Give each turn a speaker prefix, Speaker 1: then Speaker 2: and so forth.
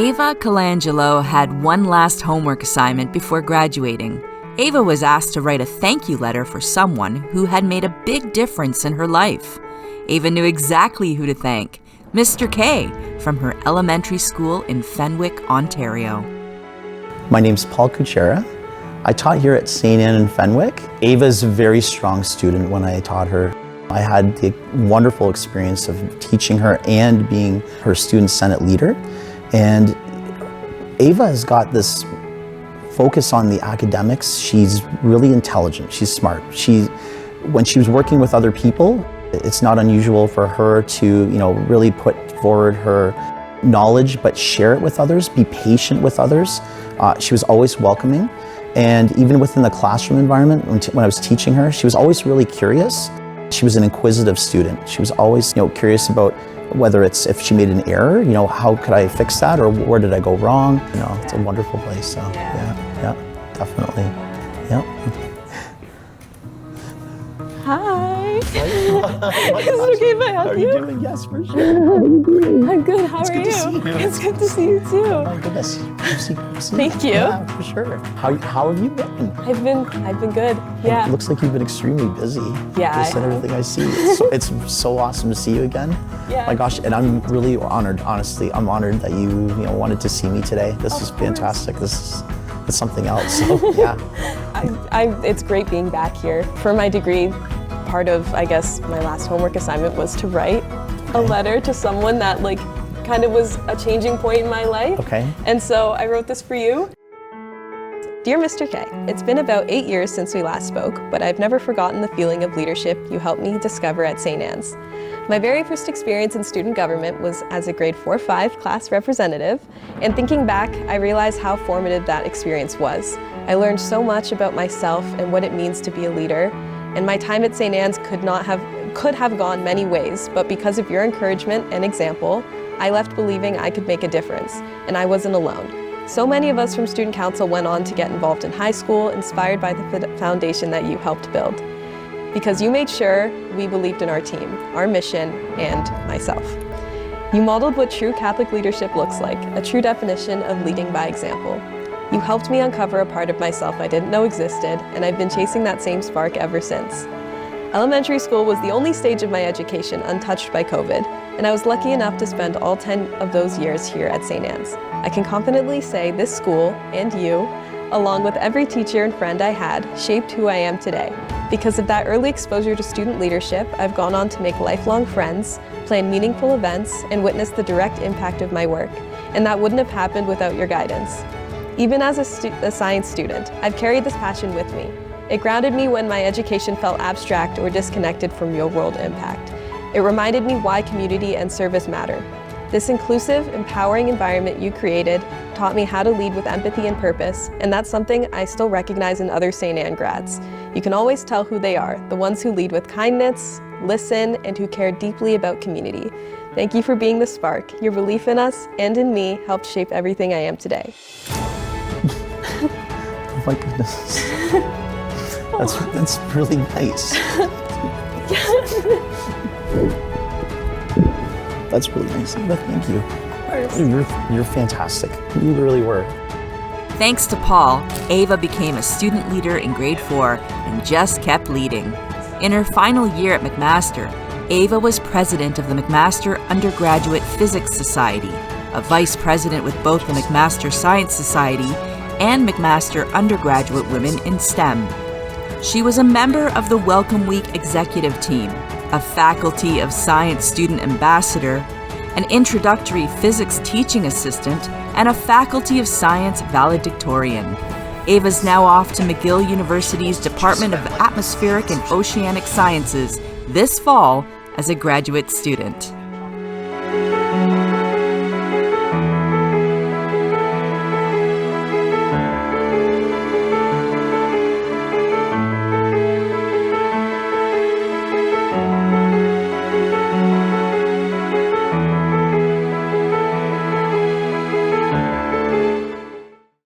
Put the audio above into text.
Speaker 1: Ava Colangelo had one last homework assignment before graduating. Ava was asked to write a thank you letter for someone who had made a big difference in her life. Ava knew exactly who to thank, Mr. K from her elementary school in Fenwick, Ontario.
Speaker 2: My name's Paul Kuczera. I taught here at St. Anne in Fenwick. Ava's a very strong student when I taught her. I had the wonderful experience of teaching her and being her student senate leader. And Ava has got this focus on the academics. She's really intelligent, she's smart. When she was working with other people, it's not unusual for her to, really put forward her knowledge, but share it with others, be patient with others. She was always welcoming. And even within the classroom environment, when I was teaching her, she was always really curious. She was an inquisitive student. She was always, curious about whether it's if she made an error, how could I fix that, or where did I go wrong? It's a wonderful place. So yeah, definitely. Yeah.
Speaker 3: Hi. Is it okay if I help you?
Speaker 2: How are you doing? Yes, for sure.
Speaker 3: I'm good. How are you?
Speaker 2: It's good to see you.
Speaker 3: It's good to see you too.
Speaker 2: Oh my goodness.
Speaker 3: Thank you.
Speaker 2: Yeah, for sure. How have you been?
Speaker 3: I've been good. Yeah.
Speaker 2: It looks like you've been extremely busy.
Speaker 3: Yeah.
Speaker 2: Based on everything I see. It's so awesome to see you again.
Speaker 3: Yeah.
Speaker 2: My gosh, and I'm really honored. Honestly, I'm honored that you wanted to see me today. This is fantastic. It's something else. So yeah.
Speaker 3: It's great being back here for my degree. Part of, I guess, my last homework assignment was to write a letter to someone that kind of was a changing point in my life.
Speaker 2: Okay.
Speaker 3: And so I wrote this for you. Dear Mr. K, it's been about 8 years since we last spoke, but I've never forgotten the feeling of leadership you helped me discover at St. Anne's. My very first experience in student government was as a grade 4-5 class representative, and thinking back, I realized how formative that experience was. I learned so much about myself and what it means to be a leader, and my time at St. Anne's could have gone many ways, but because of your encouragement and example, I left believing I could make a difference, and I wasn't alone. So many of us from Student Council went on to get involved in high school, inspired by the foundation that you helped build. Because you made sure we believed in our team, our mission, and myself. You modeled what true Catholic leadership looks like, a true definition of leading by example. You helped me uncover a part of myself I didn't know existed, and I've been chasing that same spark ever since. Elementary school was the only stage of my education untouched by COVID, and I was lucky enough to spend all 10 of those years here at St. Anne's. I can confidently say this school, and you, along with every teacher and friend I had, shaped who I am today. Because of that early exposure to student leadership, I've gone on to make lifelong friends, plan meaningful events, and witness the direct impact of my work. And that wouldn't have happened without your guidance. Even as a science student, I've carried this passion with me. It grounded me when my education felt abstract or disconnected from real-world impact. It reminded me why community and service matter. This inclusive, empowering environment you created taught me how to lead with empathy and purpose, and that's something I still recognize in other St. Anne grads. You can always tell who they are, the ones who lead with kindness, listen, and who care deeply about community. Thank you for being the spark. Your belief in us and in me helped shape everything I am today.
Speaker 2: Oh my goodness. That's really nice. That's really nice. Thank you. You're fantastic. You really were.
Speaker 1: Thanks to Paul, Ava became a student leader in grade 4 and just kept leading. In her final year at McMaster, Ava was president of the McMaster Undergraduate Physics Society, a vice president with both the McMaster Science Society and McMaster Undergraduate Women in STEM. She was a member of the Welcome Week executive team, a Faculty of Science student ambassador, an introductory physics teaching assistant, and a Faculty of Science valedictorian. Ava's now off to McGill University's Department of Atmospheric and Oceanic Sciences this fall as a graduate student.